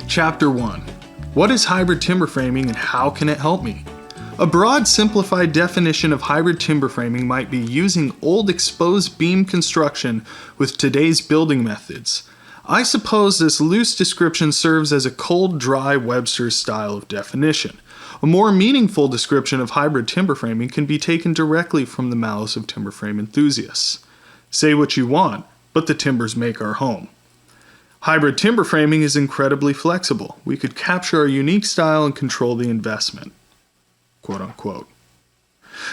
Chapter 1. What is hybrid timber framing and how can it help me? A broad, simplified definition of hybrid timber framing might be using old exposed beam construction with today's building methods. I suppose this loose description serves as a cold, dry Webster's style of definition. A more meaningful description of hybrid timber framing can be taken directly from the mouths of timber frame enthusiasts. Say what you want, but the timbers make our home. Hybrid timber framing is incredibly flexible. We could capture our unique style and control the investment, quote unquote.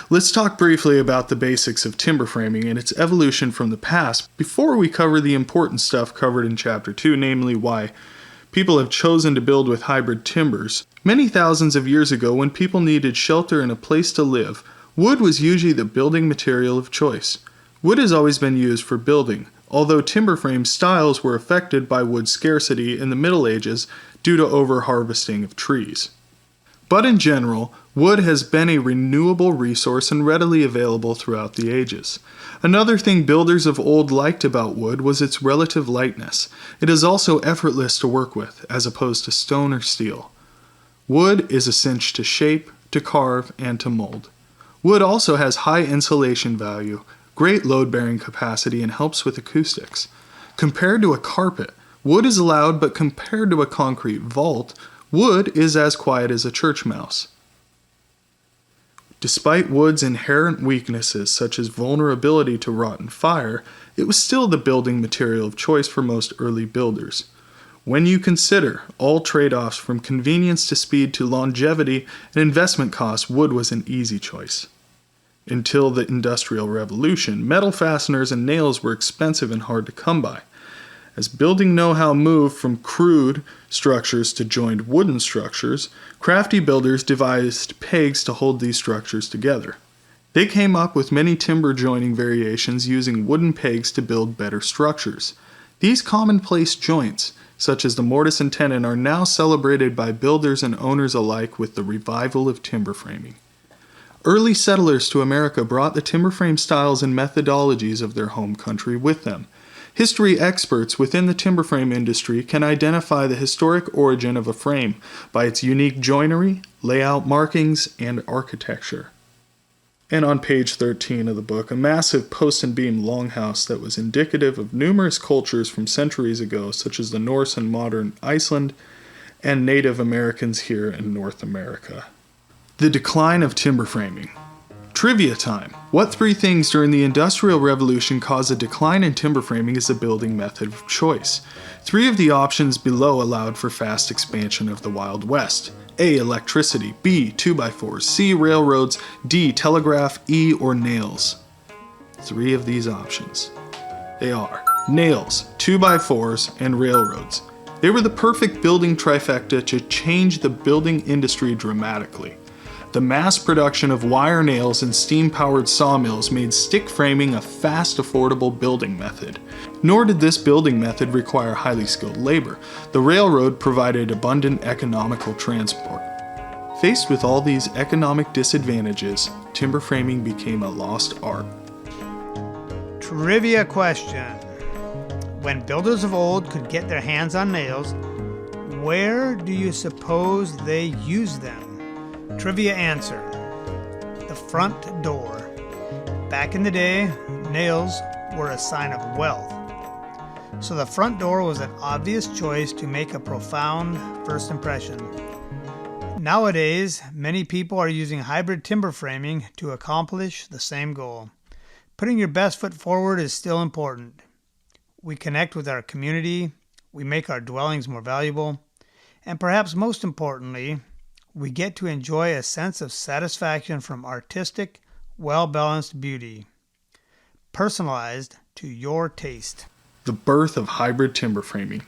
Let's talk briefly about the basics of timber framing and its evolution from the past before we cover the important stuff covered in Chapter 2, namely why people have chosen to build with hybrid timbers. Many thousands of years ago, when people needed shelter and a place to live, wood was usually the building material of choice. Wood has always been used for building, although timber frame styles were affected by wood scarcity in the Middle Ages due to over-harvesting of trees. But in general, wood has been a renewable resource and readily available throughout the ages. Another thing builders of old liked about wood was its relative lightness. It is also effortless to work with, as opposed to stone or steel. Wood is a cinch to shape, to carve, and to mold. Wood also has high insulation value, great load-bearing capacity, and helps with acoustics. Compared to a carpet, wood is loud, but compared to a concrete vault, wood is as quiet as a church mouse. Despite wood's inherent weaknesses, such as vulnerability to rot and fire, it was still the building material of choice for most early builders. When you consider all trade-offs from convenience to speed to longevity and investment costs, wood was an easy choice. Until the Industrial Revolution, metal fasteners and nails were expensive and hard to come by. As building know-how moved from crude structures to joined wooden structures, crafty builders devised pegs to hold these structures together. They came up with many timber joining variations using wooden pegs to build better structures. These commonplace joints, such as the mortise and tenon, are now celebrated by builders and owners alike with the revival of timber framing. Early settlers to America brought the timber frame styles and methodologies of their home country with them. History experts within the timber frame industry can identify the historic origin of a frame by its unique joinery, layout markings, and architecture. And on page 13 of the book, a massive post and beam longhouse that was indicative of numerous cultures from centuries ago, such as the Norse and modern Iceland, and Native Americans here in North America. The decline of timber framing. Trivia time. What three things during the Industrial Revolution caused a decline in timber framing as a building method of choice? Three of the options below allowed for fast expansion of the Wild West. A. Electricity. B. 2x4s. C. Railroads. D. Telegraph. E. Or nails. Three of these options. They are nails, 2x4s, and railroads. They were the perfect building trifecta to change the building industry dramatically. The mass production of wire nails and steam-powered sawmills made stick framing a fast, affordable building method. Nor did this building method require highly skilled labor. The railroad provided abundant economical transport. Faced with all these economic disadvantages, timber framing became a lost art. Trivia question. When builders of old could get their hands on nails, where do you suppose they used them? Trivia answer: the front door. Back in the day, nails were a sign of wealth. So the front door was an obvious choice to make a profound first impression. Nowadays, many people are using hybrid timber framing to accomplish the same goal. Putting your best foot forward is still important. We connect with our community, we make our dwellings more valuable, and perhaps most importantly, we get to enjoy a sense of satisfaction from artistic, well-balanced beauty, personalized to your taste. The birth of hybrid timber framing.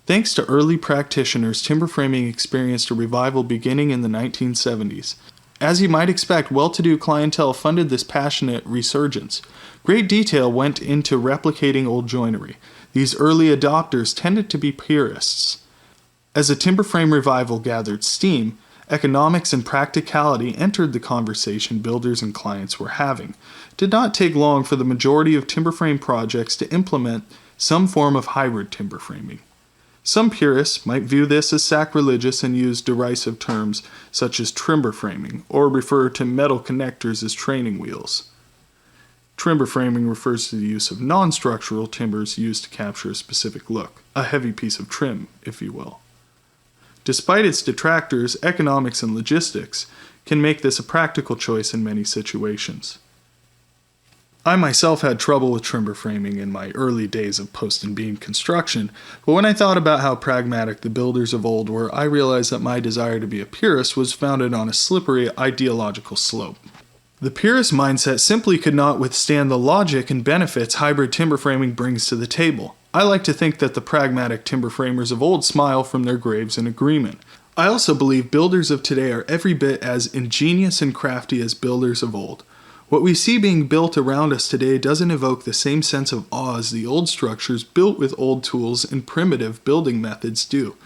Thanks to early practitioners, timber framing experienced a revival beginning in the 1970s. As you might expect, well-to-do clientele funded this passionate resurgence. Great detail went into replicating old joinery. These early adopters tended to be purists. As the timber frame revival gathered steam, Economics and practicality entered the conversation builders and clients were having. It did not take long for the majority of timber frame projects to implement some form of hybrid timber framing. Some purists might view this as sacrilegious and use derisive terms such as timber framing, or refer to metal connectors as training wheels. Timber framing refers to the use of non-structural timbers used to capture a specific look, a heavy piece of trim, if you will. Despite its detractors, economics and logistics can make this a practical choice in many situations. I myself had trouble with timber framing in my early days of post and beam construction, but when I thought about how pragmatic the builders of old were, I realized that my desire to be a purist was founded on a slippery ideological slope. The purist mindset simply could not withstand the logic and benefits hybrid timber framing brings to the table. I like to think that the pragmatic timber framers of old smile from their graves in agreement. I also believe builders of today are every bit as ingenious and crafty as builders of old. What we see being built around us today doesn't evoke the same sense of awe as the old structures built with old tools and primitive building methods do.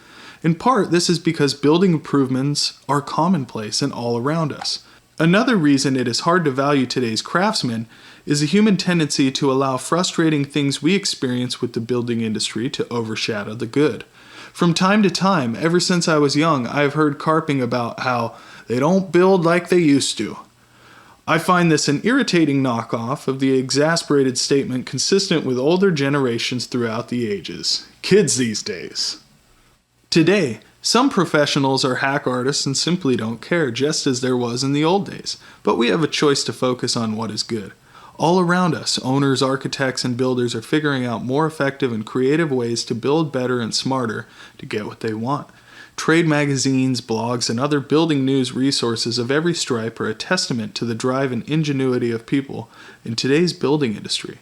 In part, this is because building improvements are commonplace and all around us. Another reason it is hard to value today's craftsmen is the human tendency to allow frustrating things we experience with the building industry to overshadow the good. From time to time, ever since I was young, I have heard carping about how they don't build like they used to. I find this an irritating knockoff of the exasperated statement consistent with older generations throughout the ages. Kids these days. Today, some professionals are hack artists and simply don't care, just as there was in the old days. But we have a choice to focus on what is good. All around us, owners, architects, and builders are figuring out more effective and creative ways to build better and smarter to get what they want. Trade magazines, blogs, and other building news resources of every stripe are a testament to the drive and ingenuity of people in today's building industry.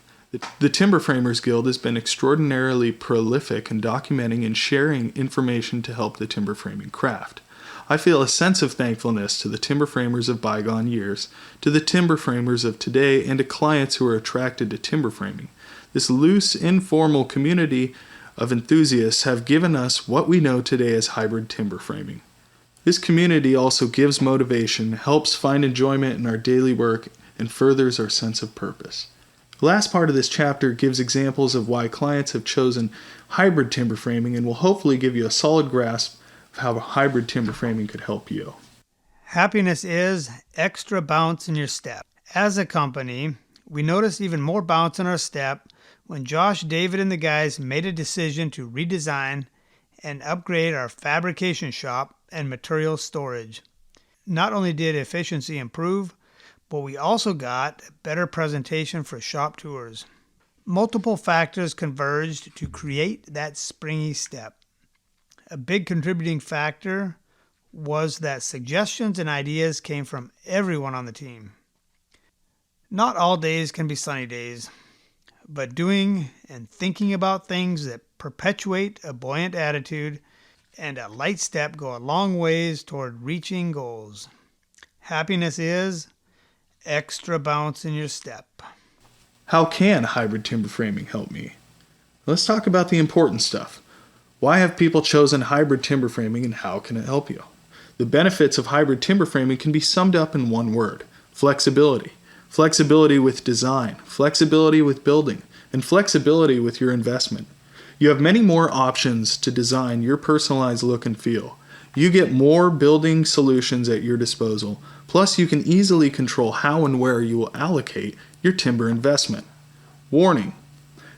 The Timber Framers Guild has been extraordinarily prolific in documenting and sharing information to help the timber framing craft. I feel a sense of thankfulness to the timber framers of bygone years, to the timber framers of today, and to clients who are attracted to timber framing. This loose, informal community of enthusiasts have given us what we know today as hybrid timber framing. This community also gives motivation, helps find enjoyment in our daily work, and furthers our sense of purpose. The last part of this chapter gives examples of why clients have chosen hybrid timber framing and will hopefully give you a solid grasp of how hybrid timber framing could help you. Happiness is extra bounce in your step. As a company, we noticed even more bounce in our step when Josh, David, and the guys made a decision to redesign and upgrade our fabrication shop and material storage. Not only did efficiency improve, but we also got a better presentation for shop tours. Multiple factors converged to create that springy step. A big contributing factor was that suggestions and ideas came from everyone on the team. Not all days can be sunny days, but doing and thinking about things that perpetuate a buoyant attitude and a light step go a long ways toward reaching goals. Happiness is extra bounce in your step. How can hybrid timber framing help me? Let's talk about the important stuff. Why have people chosen hybrid timber framing and how can it help you? The benefits of hybrid timber framing can be summed up in one word: flexibility. Flexibility with design, flexibility with building, and flexibility with your investment. You have many more options to design your personalized look and feel. You get more building solutions at your disposal, plus you can easily control how and where you will allocate your timber investment. Warning: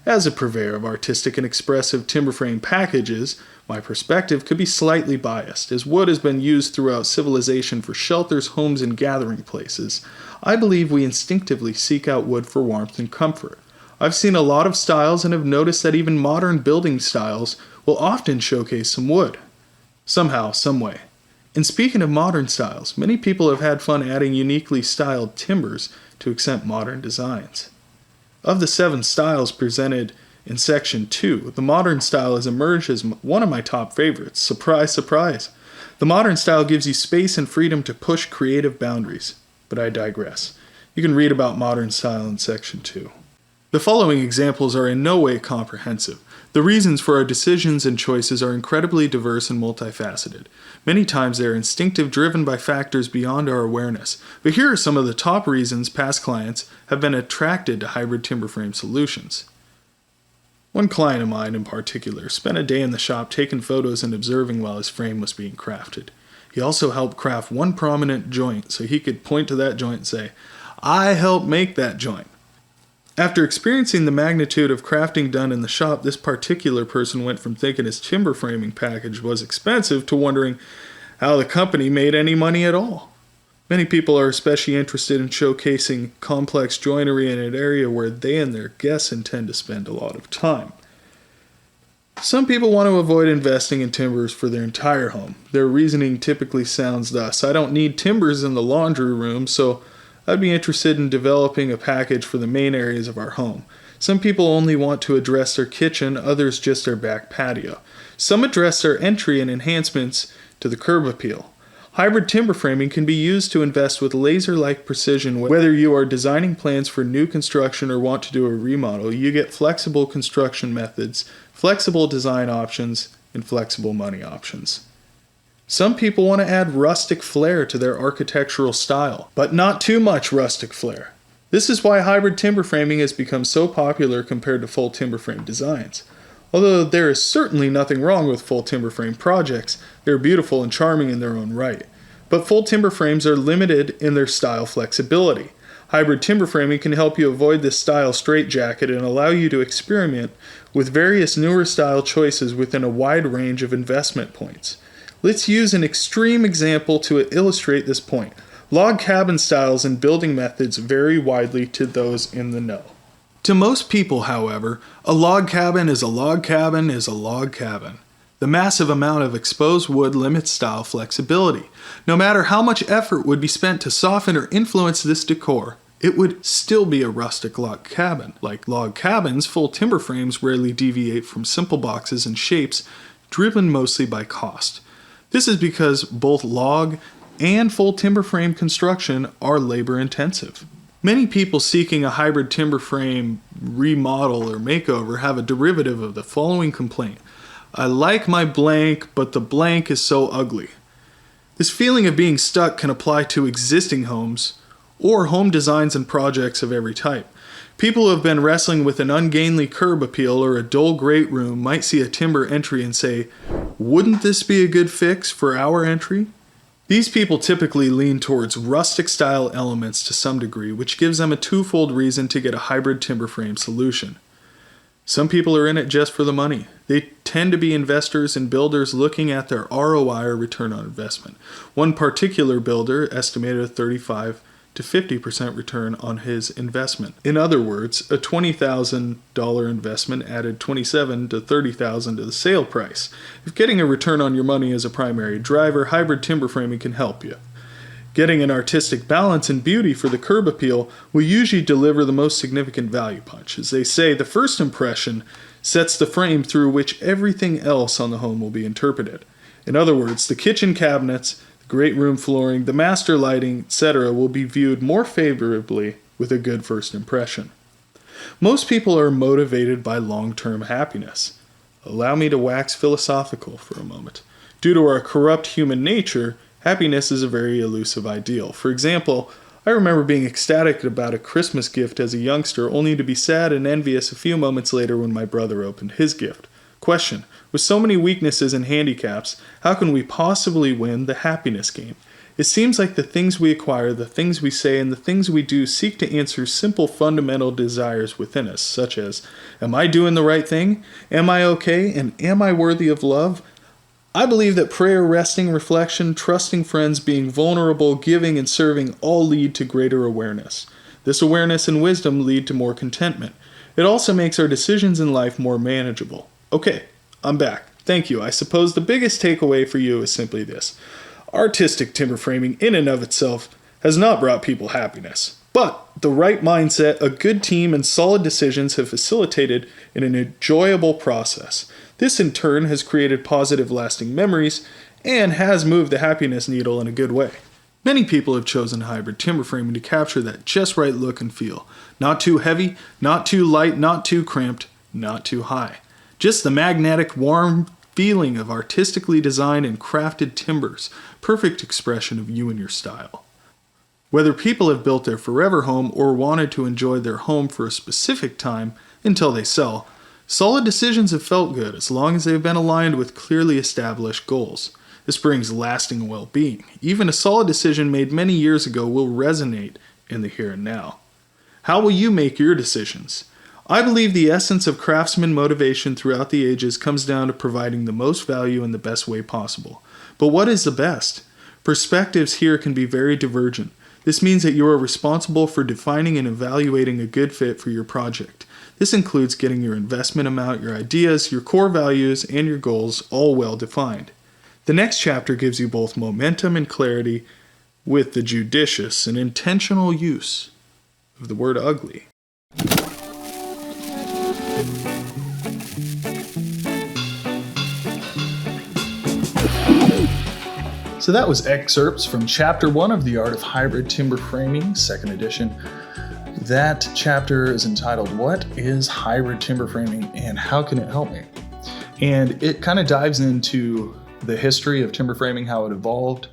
as a purveyor of artistic and expressive timber frame packages, my perspective could be slightly biased. As wood has been used throughout civilization for shelters, homes, and gathering places, I believe we instinctively seek out wood for warmth and comfort. I've seen a lot of styles and have noticed that even modern building styles will often showcase some wood. Somehow, someway. And speaking of modern styles, many people have had fun adding uniquely styled timbers to accent modern designs. Of the 7 styles presented in Section 2, the modern style has emerged as one of my top favorites. Surprise, surprise. The modern style gives you space and freedom to push creative boundaries. But I digress. You can read about modern style in Section 2. The following examples are in no way comprehensive. The reasons for our decisions and choices are incredibly diverse and multifaceted. Many times they are instinctive, driven by factors beyond our awareness. But here are some of the top reasons past clients have been attracted to hybrid timber frame solutions. One client of mine in particular spent a day in the shop taking photos and observing while his frame was being crafted. He also helped craft one prominent joint so he could point to that joint and say, "I helped make that joint." After experiencing the magnitude of crafting done in the shop, this particular person went from thinking his timber framing package was expensive to wondering how the company made any money at all. Many people are especially interested in showcasing complex joinery in an area where they and their guests intend to spend a lot of time. Some people want to avoid investing in timbers for their entire home. Their reasoning typically sounds thus: I don't need timbers in the laundry room, so I'd be interested in developing a package for the main areas of our home. Some people only want to address their kitchen, others just their back patio. Some address their entry and enhancements to the curb appeal. Hybrid timber framing can be used to invest with laser-like precision. Whether you are designing plans for new construction or want to do a remodel, you get flexible construction methods, flexible design options, and flexible money options. Some people want to add rustic flair to their architectural style, but not too much rustic flair. This is why hybrid timber framing has become so popular compared to full timber frame designs. Although there is certainly nothing wrong with full timber frame projects, they're beautiful and charming in their own right. But full timber frames are limited in their style flexibility. Hybrid timber framing can help you avoid this style straitjacket and allow you to experiment with various newer style choices within a wide range of investment points. Let's use an extreme example to illustrate this point. Log cabin styles and building methods vary widely to those in the know. To most people, however, a log cabin is a log cabin is a log cabin. The massive amount of exposed wood limits style flexibility. No matter how much effort would be spent to soften or influence this decor, it would still be a rustic log cabin. Like log cabins, full timber frames rarely deviate from simple boxes and shapes, driven mostly by cost. This is because both log and full timber frame construction are labor intensive. Many people seeking a hybrid timber frame remodel or makeover have a derivative of the following complaint: I like my blank, but the blank is so ugly. This feeling of being stuck can apply to existing homes or home designs and projects of every type. People who have been wrestling with an ungainly curb appeal or a dull great room might see a timber entry and say, "Wouldn't this be a good fix for our entry?" These people typically lean towards rustic style elements to some degree, which gives them a twofold reason to get a hybrid timber frame solution. Some people are in it just for the money. They tend to be investors and builders looking at their ROI or return on investment. One particular builder estimated a 35 to 50% return on his investment. In other words, a $20,000 investment added $27,000 to $30,000 to the sale price. If getting a return on your money is a primary driver, hybrid timber framing can help you. Getting an artistic balance and beauty for the curb appeal will usually deliver the most significant value punch. As they say, the first impression sets the frame through which everything else on the home will be interpreted. In other words, the kitchen cabinets, great room flooring, the master lighting, etc. will be viewed more favorably with a good first impression. Most people are motivated by long-term happiness. Allow me to wax philosophical for a moment. Due to our corrupt human nature, happiness is a very elusive ideal. For example, I remember being ecstatic about a Christmas gift as a youngster, only to be sad and envious a few moments later when my brother opened his gift. Question: with so many weaknesses and handicaps, how can we possibly win the happiness game? It seems like the things we acquire, the things we say, and the things we do seek to answer simple fundamental desires within us, such as, am I doing the right thing? Am I okay? And am I worthy of love? I believe that prayer, resting, reflection, trusting friends, being vulnerable, giving, and serving all lead to greater awareness. This awareness and wisdom lead to more contentment. It also makes our decisions in life more manageable. Okay, I'm back. Thank you. I suppose the biggest takeaway for you is simply this. Artistic timber framing in and of itself has not brought people happiness. But the right mindset, a good team, and solid decisions have facilitated an enjoyable process. This in turn has created positive lasting memories and has moved the happiness needle in a good way. Many people have chosen hybrid timber framing to capture that just right look and feel. Not too heavy, not too light, not too cramped, not too high. Just the magnetic, warm feeling of artistically designed and crafted timbers. Perfect expression of you and your style. Whether people have built their forever home or wanted to enjoy their home for a specific time until they sell, solid decisions have felt good as long as they have been aligned with clearly established goals. This brings lasting well-being. Even a solid decision made many years ago will resonate in the here and now. How will you make your decisions? I believe the essence of craftsman motivation throughout the ages comes down to providing the most value in the best way possible. But what is the best? Perspectives here can be very divergent. This means that you are responsible for defining and evaluating a good fit for your project. This includes getting your investment amount, your ideas, your core values, and your goals all well defined. The next chapter gives you both momentum and clarity with the judicious and intentional use of the word ugly. So that was excerpts from Chapter 1 of The Art of Hybrid Timber Framing, 2nd edition. That chapter is entitled, What is Hybrid Timber Framing and How Can It Help Me? And it kind of dives into the history of timber framing, how it evolved,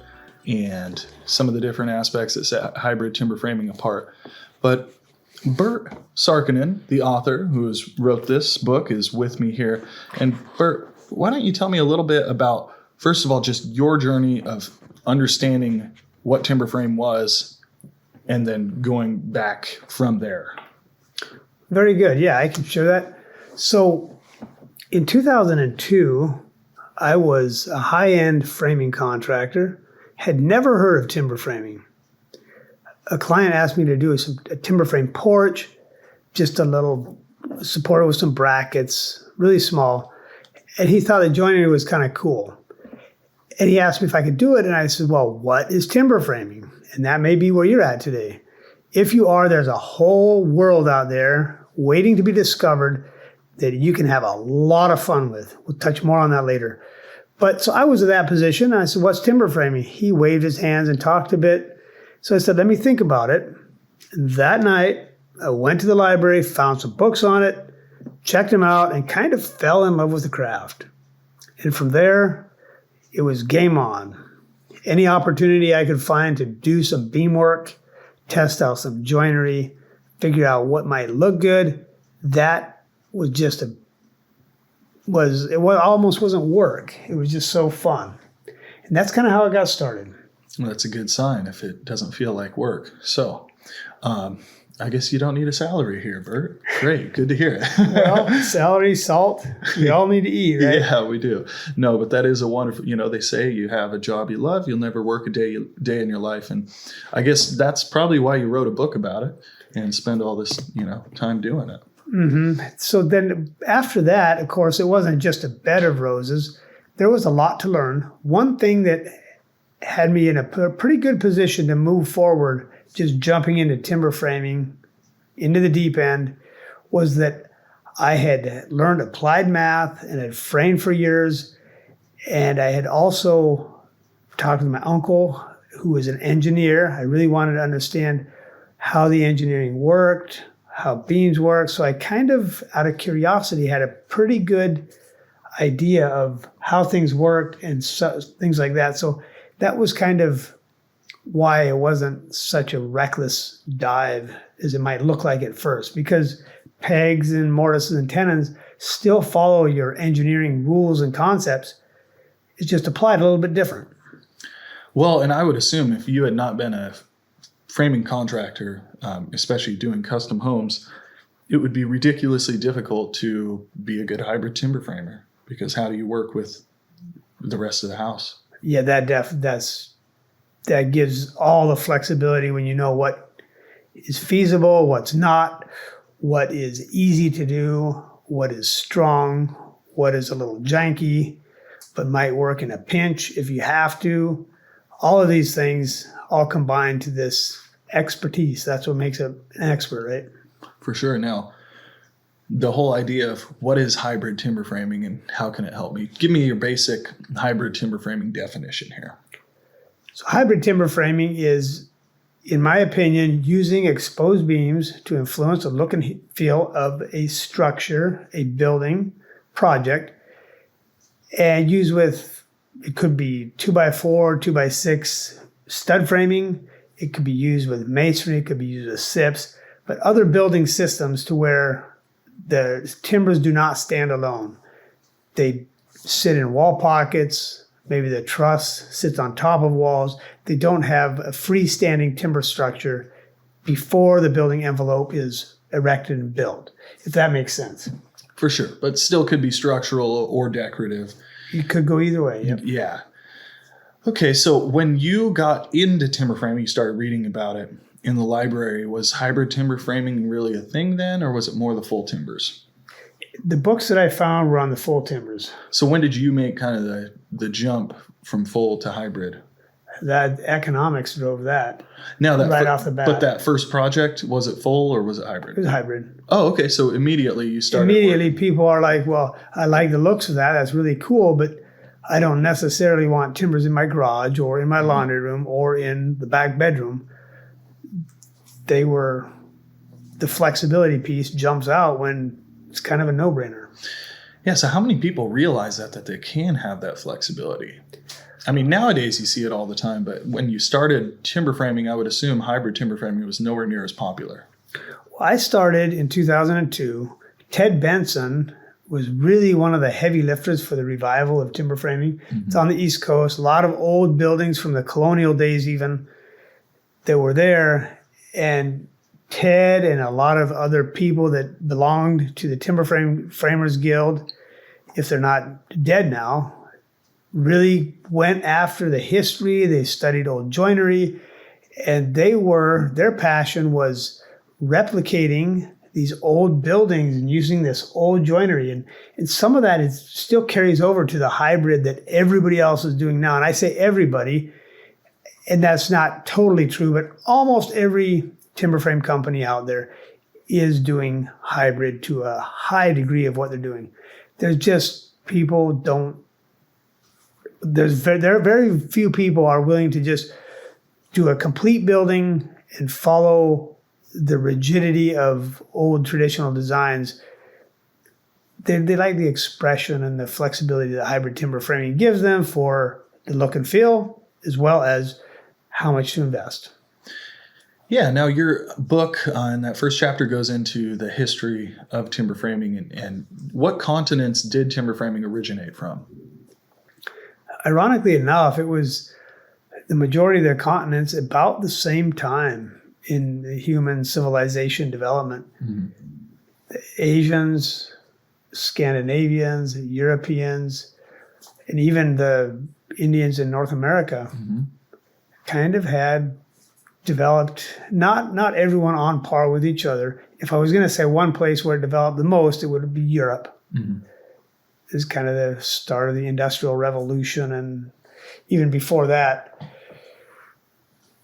and some of the different aspects that set hybrid timber framing apart. But Bert Sarkkinen, the author who wrote this book, is with me here. And Bert, why don't you tell me a little bit about, first of all, just your journey of understanding what timber frame was and then going back from there. Very good. Yeah, I can share that. So in 2002, I was a high-end framing contractor, had never heard of timber framing. A client asked me to do a timber frame porch, just a little supported with some brackets, really small. And he thought the joinery was kind of cool. And he asked me if I could do it. And I said, well, what is timber framing? And that may be where you're at today. If you are, there's a whole world out there waiting to be discovered that you can have a lot of fun with. We'll touch more on that later. But so I was in that position. I said, what's timber framing? He waved his hands and talked a bit. So I said, let me think about it. And that night, I went to the library, found some books on it, checked them out, and kind of fell in love with the craft. And from there, it was game on. Any opportunity I could find to do some beam work, test out some joinery, figure out what might look good, that was just it almost wasn't work. It was just so fun. And that's kind of how it got started. Well, that's a good sign if it doesn't feel like work. So, I guess you don't need a salary here, Bert. Great. Good to hear it. Well, salary, salt, we all need to eat, right? Yeah, we do. No, but that is a wonderful, they say you have a job you love, you'll never work a day in your life. And I guess that's probably why you wrote a book about it and spend all this, time doing it. Mm-hmm. So then after that, of course, it wasn't just a bed of roses. There was a lot to learn. One thing that had me in a pretty good position to move forward, just jumping into timber framing, into the deep end, was that I had learned applied math and had framed for years. And I had also talked to my uncle, who was an engineer. I really wanted to understand how the engineering worked, how beams work. So I kind of, out of curiosity, had a pretty good idea of how things worked and things like that. So that was kind of why it wasn't such a reckless dive as it might look like at first, because pegs and mortises and tenons still follow your engineering rules and concepts. It's just applied a little bit different. Well, and I would assume if you had not been a framing contractor, especially doing custom homes, it would be ridiculously difficult to be a good hybrid timber framer, because how do you work with the rest of the house? Yeah, that gives all the flexibility when you know what is feasible, what's not, what is easy to do, what is strong, what is a little janky, but might work in a pinch if you have to. All of these things all combine to this expertise. That's what makes an expert, right? For sure. Now, the whole idea of what is hybrid timber framing and how can it help me? Give me your basic hybrid timber framing definition here. So hybrid timber framing is, in my opinion, using exposed beams to influence the look and feel of a structure, a building, project, and used with, it could be 2x4, 2x6 stud framing. It could be used with masonry. It could be used with SIPs, but other building systems to where the timbers do not stand alone. They sit in wall pockets. Maybe the truss sits on top of walls. They don't have a freestanding timber structure before the building envelope is erected and built, if that makes sense. For sure, but still could be structural or decorative. You could go either way. Yep. Yeah. Okay, so when you got into timber framing, you started reading about it in the library. Was hybrid timber framing really a thing then, or was it more the full timbers? The books that I found were on the full timbers. So when did you make kind of the jump from full to hybrid? That economics drove that. Now that right off the bat. But that first project, was it full or was it hybrid? It was hybrid. Oh, okay. So immediately you started. Immediately people are like, well, I like the looks of that. That's really cool, but I don't necessarily want timbers in my garage or in my laundry room or in the back bedroom. The flexibility piece jumps out when it's kind of a no-brainer. Yeah, so how many people realize that they can have that flexibility? I mean, nowadays you see it all the time, but when you started timber framing, I would assume hybrid timber framing was nowhere near as popular. Well, I started in 2002. Ted Benson was really one of the heavy lifters for the revival of timber framing. Mm-hmm. It's on the East Coast. A lot of old buildings from the colonial days even that were there. And Ted and a lot of other people that belonged to the Timber Framers Guild, if they're not dead now, really went after the history. They studied old joinery, and their passion was replicating these old buildings and using this old joinery. And some of that still carries over to the hybrid that everybody else is doing now. And I say everybody, and that's not totally true, but almost every timber frame company out there is doing hybrid to a high degree of what they're doing. There's just very few people are willing to just do a complete building and follow the rigidity of old traditional designs. They like the expression and the flexibility that hybrid timber framing gives them for the look and feel, as well as how much to invest. Yeah, now your book in that first chapter goes into the history of timber framing and what continents did timber framing originate from? Ironically enough, it was the majority of the continents about the same time in the human civilization development. Mm-hmm. The Asians, Scandinavians, Europeans, and even the Indians in North America kind of had developed, not everyone on par with each other. If I was going to say one place where it developed the most, it would be Europe. Mm-hmm. This is kind of the start of the Industrial Revolution, and even before that.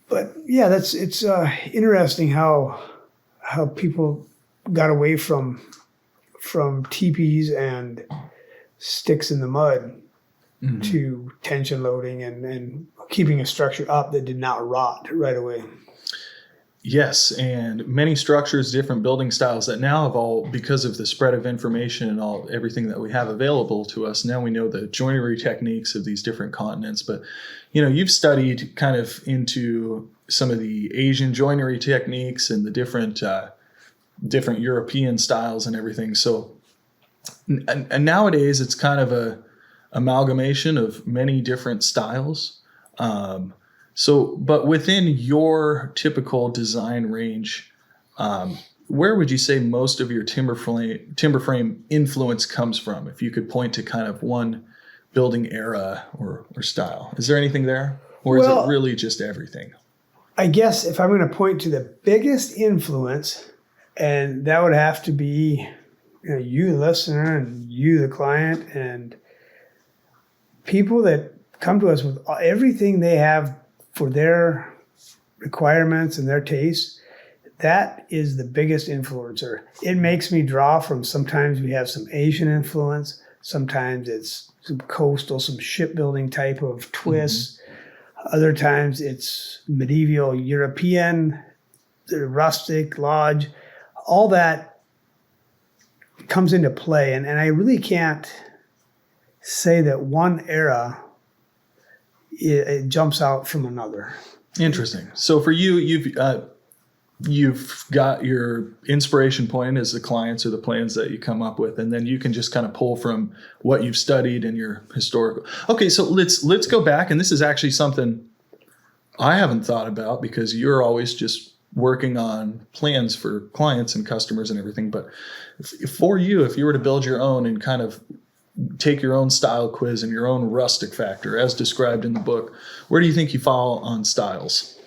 But yeah, it's interesting how people got away from teepees and sticks in the mud to tension loading and keeping a structure up that did not rot right away. Yes, and many structures, different building styles that now have all, because of the spread of information and everything that we have available to us, now we know the joinery techniques of these different continents. But, you've studied kind of into some of the Asian joinery techniques and the different European styles and everything. So, and nowadays it's kind of a amalgamation of many different styles. But within your typical design range, where would you say most of your timber frame influence comes from? If you could point to kind of one building era or style, is there anything there, or is it really just everything? I guess if I'm going to point to the biggest influence, and that would have to be you, the listener, and you, the client, and people that come to us with everything they have for their requirements and their tastes, that is the biggest influencer. It makes me draw from, sometimes we have some Asian influence, sometimes it's some coastal, some shipbuilding type of twists. Other times it's medieval European, the rustic, lodge, all that comes into play. And I really can't say that one era it jumps out from another. Interesting. So for you, you've got your inspiration point as the clients or the plans that you come up with, and then you can just kind of pull from what you've studied and your historical. Okay, so let's go back, and this is actually something I haven't thought about because you're always just working on plans for clients and customers and everything. But for you, if you were to build your own and kind of take your own style quiz and your own rustic factor as described in the book, where do you think you fall on styles?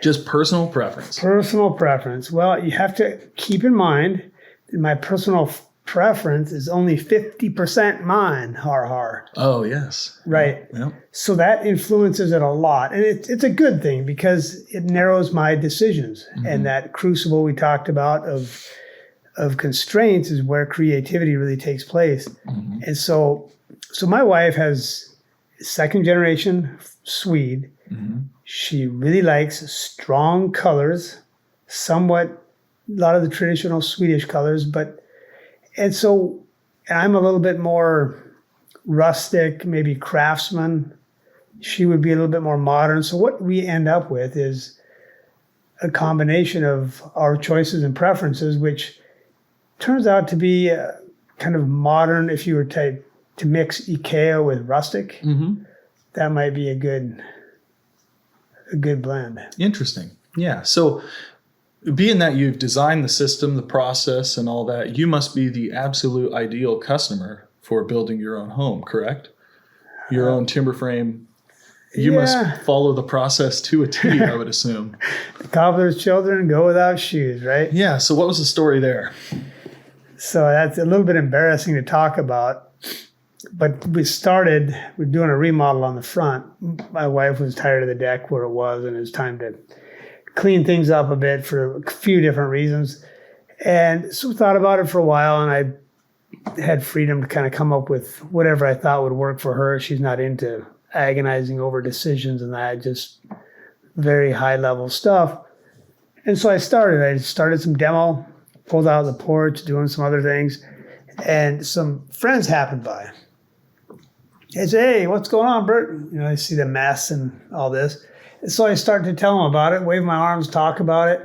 Just personal preference. Personal preference. Well, you have to keep in mind that my personal preference is only 50% mine. Har har. Oh, yes. Right. Yep. So that influences it a lot. And it's a good thing because it narrows my decisions. Mm-hmm. And that crucible we talked about of constraints is where creativity really takes place. Mm-hmm. And so my wife has second generation Swede. Mm-hmm. She really likes strong colors, somewhat a lot of the traditional Swedish colors, and I'm a little bit more rustic, maybe craftsman. She would be a little bit more modern. So what we end up with is a combination of our choices and preferences, which turns out to be kind of modern. If you were to mix IKEA with rustic, mm-hmm. that might be a good blend. Interesting. Yeah. So being that you've designed the system, the process, and all that, you must be the absolute ideal customer for building your own home, correct? Your own timber frame. You must follow the process to a T, I would assume. The cobbler's children go without shoes, right? Yeah. So what was the story there? So that's a little bit embarrassing to talk about. But we're doing a remodel on the front. My wife was tired of the deck where it was, and it was time to clean things up a bit for a few different reasons. And so we thought about it for a while, and I had freedom to kind of come up with whatever I thought would work for her. She's not into agonizing over decisions and that, just very high-level stuff. And so I started some demo, pulled out the porch, doing some other things, and some friends happened by. They say, "Hey, what's going on, Bert?" I see the mess and all this. And so I start to tell them about it, wave my arms, talk about it.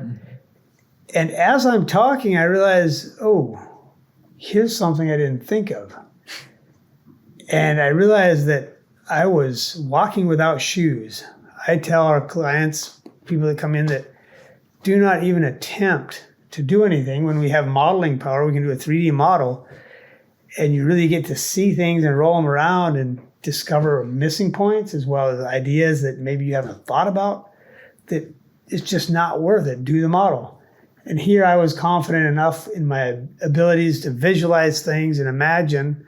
And as I'm talking, I realize, here's something I didn't think of. And I realized that I was walking without shoes. I tell our clients, people that come in, that do not even attempt to do anything. When we have modeling power, we can do a 3D model. And you really get to see things and roll them around and discover missing points as well as ideas that maybe you haven't thought about, that it's just not worth it. Do the model. And here I was confident enough in my abilities to visualize things and imagine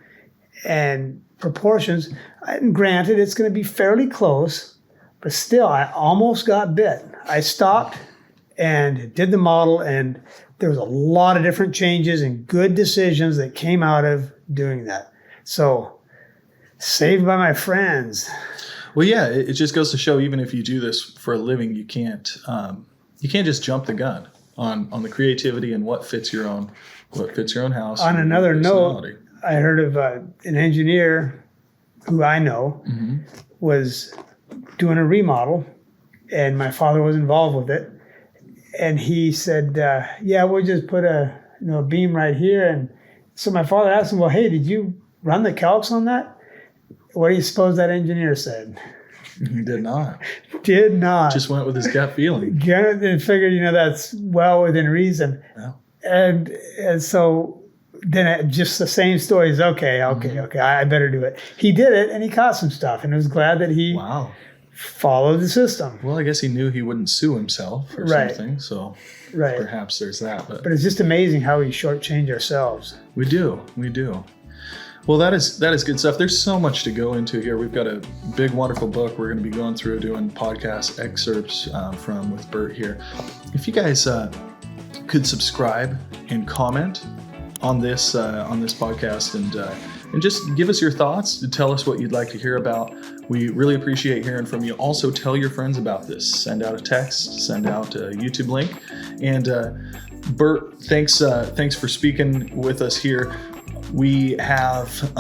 and proportions. And granted, it's going to be fairly close, but still, I almost got bit. I stopped and did the model, and there was a lot of different changes and good decisions that came out of doing that. So, saved by my friends. Well, yeah, it just goes to show, even if you do this for a living, you can't just jump the gun on the creativity and what fits your own house. On another note, I heard of an engineer who I know mm-hmm. was doing a remodel, and my father was involved with it. And he said, we'll just put a beam right here. And so my father asked him, well, hey, did you run the calcs on that? What do you suppose that engineer said? He did not. Did not. Just went with his gut feeling. And figured, that's well within reason. Yeah. And so then just the same story is, okay, I better do it. He did it, and he caught some stuff, and I was glad that he followed the system. Well, I guess he knew he wouldn't sue himself or something, so perhaps there's that. But it's just amazing how we shortchange ourselves. We do. Well, that is good stuff. There's so much to go into here. We've got a big, wonderful book we're going to be going through, doing podcast excerpts from with Bert here. If you guys could subscribe and comment on this podcast and just give us your thoughts, to tell us what you'd like to hear about. We really appreciate hearing from you. Also, tell your friends about this. Send out a text, send out a YouTube link, and Bert, thanks for speaking with us here. We have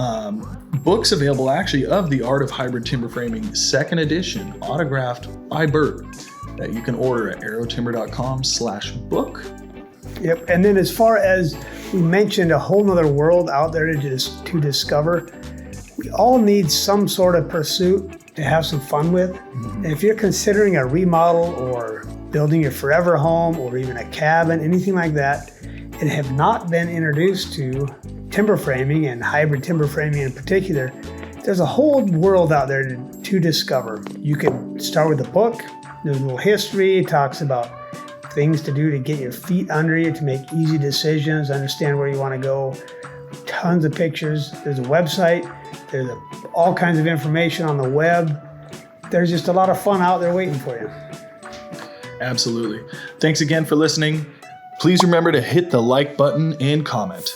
books available actually of The Art of Hybrid Timber Framing, 2nd edition, autographed by Bert, that you can order at arrowtimber.com/book. Yep. And then as far as we mentioned, a whole nother world out there to discover, we all need some sort of pursuit to have some fun with. Mm-hmm. And if you're considering a remodel or building your forever home or even a cabin, anything like that, and have not been introduced to timber framing and hybrid timber framing in particular, there's a whole world out there to discover. You can start with a book. There's a little history. It talks about things to do to get your feet under you, to make easy decisions, understand where you want to go. Tons of pictures. There's a website. There's all kinds of information on the web. There's just a lot of fun out there waiting for you. Absolutely. Thanks again for listening. Please remember to hit the like button and comment.